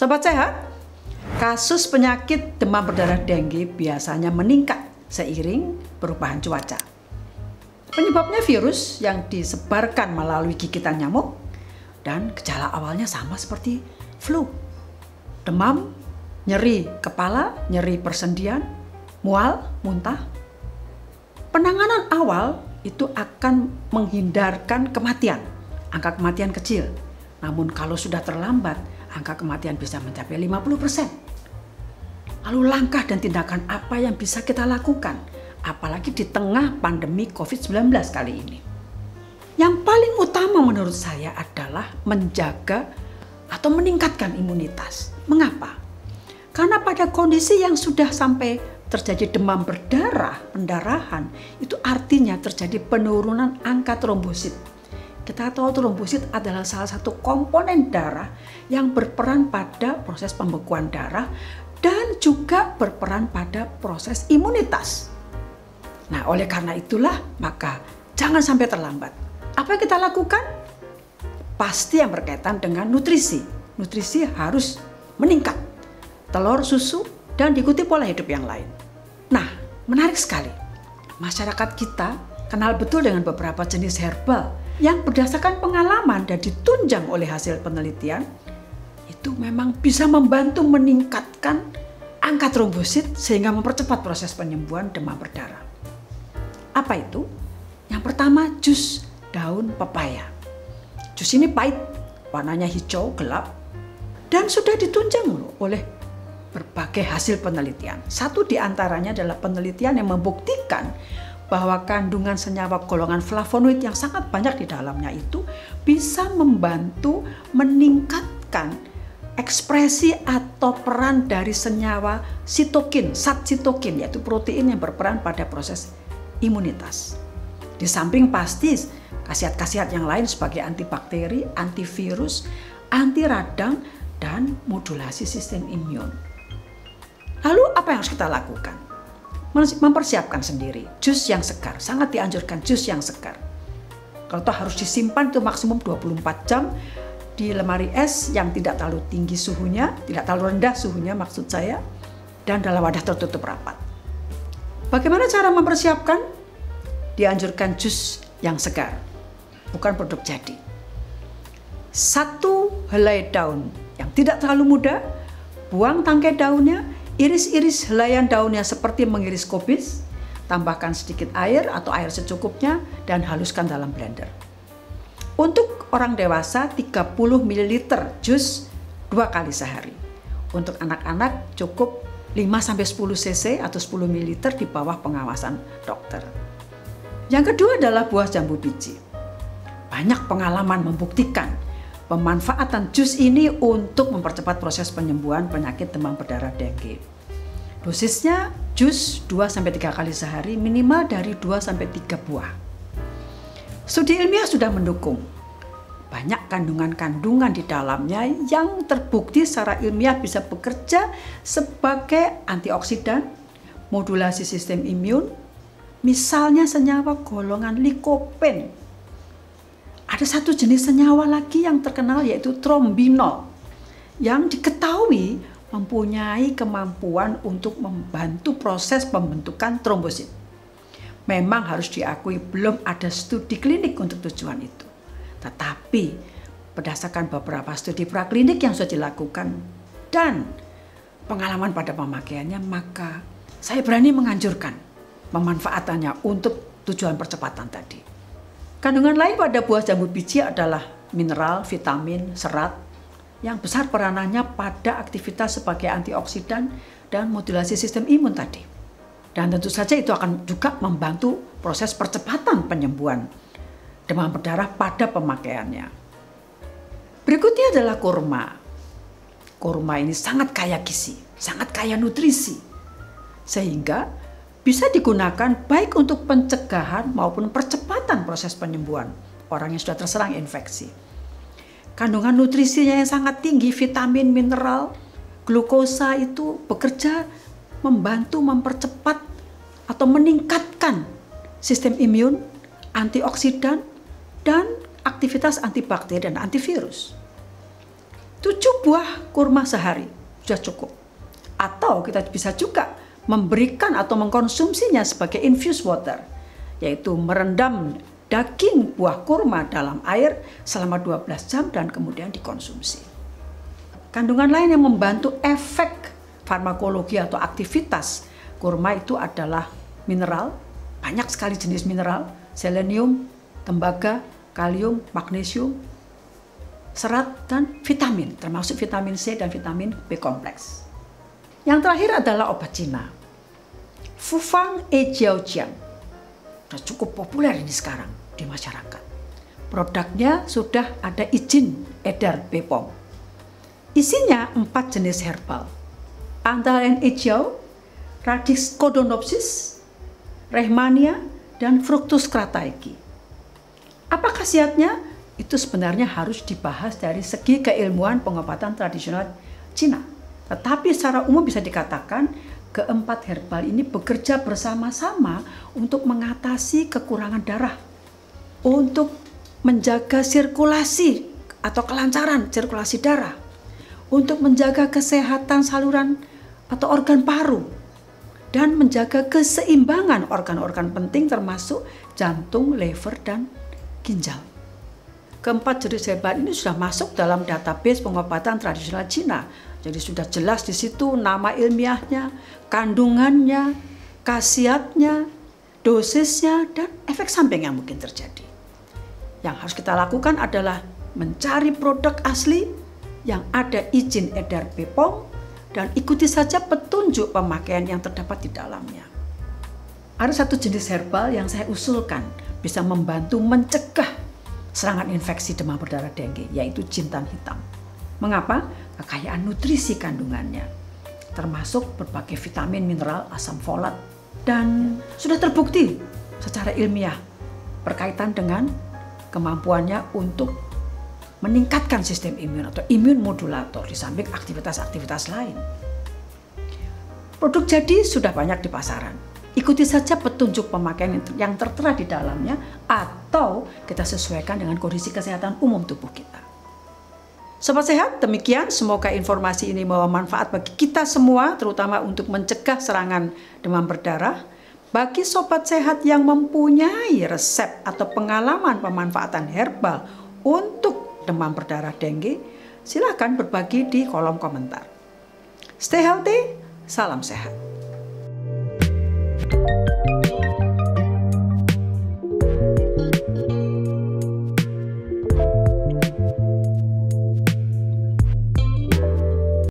Sobat sehat, kasus penyakit demam berdarah dengue biasanya meningkat seiring perubahan cuaca. Penyebabnya virus yang disebarkan melalui gigitan nyamuk dan gejala awalnya sama seperti flu. Demam, nyeri kepala, nyeri persendian, mual, muntah. Penanganan awal itu akan menghindarkan kematian, angka kematian kecil. Namun kalau sudah terlambat, angka kematian bisa mencapai 50%. Lalu langkah dan tindakan apa yang bisa kita lakukan, apalagi di tengah pandemi COVID-19 kali ini? Yang paling utama menurut saya adalah menjaga atau meningkatkan imunitas. Mengapa? Karena pada kondisi yang sudah sampai terjadi demam berdarah, pendarahan, itu artinya terjadi penurunan angka trombosit. Kita tahu trombosit adalah salah satu komponen darah yang berperan pada proses pembekuan darah dan juga berperan pada proses imunitas. Nah, oleh karena itulah maka jangan sampai terlambat. Apa yang kita lakukan? Pasti yang berkaitan dengan nutrisi. Nutrisi harus meningkat. Telur, susu, dan diikuti pola hidup yang lain. Nah, menarik sekali. Masyarakat kita kenal betul dengan beberapa jenis herbal yang berdasarkan pengalaman dan ditunjang oleh hasil penelitian itu memang bisa membantu meningkatkan angka trombosit sehingga mempercepat proses penyembuhan demam berdarah. Apa itu? Yang pertama, jus daun pepaya. Jus ini pahit, warnanya hijau gelap, dan sudah ditunjang oleh berbagai hasil penelitian. Satu di antaranya adalah penelitian yang membuktikan bahwa kandungan senyawa golongan flavonoid yang sangat banyak di dalamnya itu bisa membantu meningkatkan ekspresi atau peran dari senyawa sitokin, zat sitokin, yaitu protein yang berperan pada proses imunitas. Di samping pasti khasiat-khasiat yang lain sebagai antibakteri, antivirus, anti radang, dan modulasi sistem imun. Lalu apa yang harus kita lakukan? Mempersiapkan sendiri jus yang segar, sangat dianjurkan jus yang segar. Kalau toh harus disimpan itu maksimum 24 jam di lemari es yang tidak terlalu tinggi suhunya, tidak terlalu rendah suhunya maksud saya, dan dalam wadah tertutup rapat. Bagaimana cara mempersiapkan? Dianjurkan jus yang segar, bukan produk jadi. Satu helai daun yang tidak terlalu muda, buang tangkai daunnya, iris-iris helaian daunnya seperti mengiris kubis, tambahkan sedikit air atau air secukupnya dan haluskan dalam blender. Untuk orang dewasa 30 ml jus 2 kali sehari. Untuk anak-anak cukup 5-10 cc atau 10 ml di bawah pengawasan dokter. Yang kedua adalah buah jambu biji. Banyak pengalaman membuktikan pemanfaatan jus ini untuk mempercepat proses penyembuhan penyakit demam berdarah dengue. Dosisnya jus 2-3 kali sehari, minimal dari 2-3 buah. Studi ilmiah sudah mendukung. Banyak kandungan-kandungan di dalamnya yang terbukti secara ilmiah bisa bekerja sebagai antioksidan, modulasi sistem imun, misalnya senyawa golongan likopen. Ada satu jenis senyawa lagi yang terkenal yaitu trombinol yang diketahui mempunyai kemampuan untuk membantu proses pembentukan trombosit. Memang harus diakui belum ada studi klinik untuk tujuan itu. Tetapi berdasarkan beberapa studi praklinik yang sudah dilakukan dan pengalaman pada pemakaiannya, maka saya berani menganjurkan pemanfaatannya untuk tujuan percepatan tadi. Kandungan lain pada buah jambu biji adalah mineral, vitamin, serat yang besar peranannya pada aktivitas sebagai antioksidan dan modulasi sistem imun tadi. Dan tentu saja itu akan juga membantu proses percepatan penyembuhan demam berdarah pada pemakaiannya. Berikutnya adalah kurma. Kurma ini sangat kaya gizi, sangat kaya nutrisi, sehingga bisa digunakan baik untuk pencegahan maupun percepatan proses penyembuhan orang yang sudah terserang infeksi. Kandungan nutrisinya yang sangat tinggi, vitamin, mineral, glukosa itu bekerja membantu mempercepat atau meningkatkan sistem imun, antioksidan, dan aktivitas antibakteri dan antivirus. 7 buah kurma sehari sudah cukup. Atau kita bisa juga memberikan atau mengkonsumsinya sebagai infused water, yaitu merendam daging buah kurma dalam air selama 12 jam dan kemudian dikonsumsi. Kandungan lain yang membantu efek farmakologi atau aktivitas kurma itu adalah mineral, banyak sekali jenis mineral, selenium, tembaga, kalium, magnesium, serat, dan vitamin, termasuk vitamin C dan vitamin B kompleks. Yang terakhir adalah obat Cina, Fufang Ejiaojiang. Sudah cukup populer ini sekarang di masyarakat. Produknya sudah ada izin edar BPOM. Isinya 4 jenis herbal, antara lain Ejiao, Radix Codonopsis, Rehmannia, dan Fructus crataeyi. Apa khasiatnya? Itu sebenarnya harus dibahas dari segi keilmuan pengobatan tradisional Cina. Tetapi secara umum bisa dikatakan keempat herbal ini bekerja bersama-sama untuk mengatasi kekurangan darah, untuk menjaga sirkulasi atau kelancaran sirkulasi darah, untuk menjaga kesehatan saluran atau organ paru, dan menjaga keseimbangan organ-organ penting termasuk jantung, liver, dan ginjal. Keempat jenis herbal ini sudah masuk dalam database pengobatan tradisional Cina. Jadi sudah jelas di situ nama ilmiahnya, kandungannya, khasiatnya, dosisnya, dan efek samping yang mungkin terjadi. Yang harus kita lakukan adalah mencari produk asli yang ada izin edar BPOM dan ikuti saja petunjuk pemakaian yang terdapat di dalamnya. Ada satu jenis herbal yang saya usulkan bisa membantu mencegah serangan infeksi demam berdarah dengue, yaitu jintan hitam. Mengapa? Kekayaan nutrisi kandungannya, termasuk berbagai vitamin, mineral, asam folat, dan sudah terbukti secara ilmiah berkaitan dengan kemampuannya untuk meningkatkan sistem imun atau imun modulator di samping aktivitas-aktivitas lain. Produk jadi sudah banyak di pasaran. Ikuti saja petunjuk pemakaian yang tertera di dalamnya atau kita sesuaikan dengan kondisi kesehatan umum tubuh kita. Sobat sehat, demikian semoga informasi ini membawa manfaat bagi kita semua, terutama untuk mencegah serangan demam berdarah. Bagi sobat sehat yang mempunyai resep atau pengalaman pemanfaatan herbal untuk demam berdarah dengue, silakan berbagi di kolom komentar. Stay healthy, salam sehat.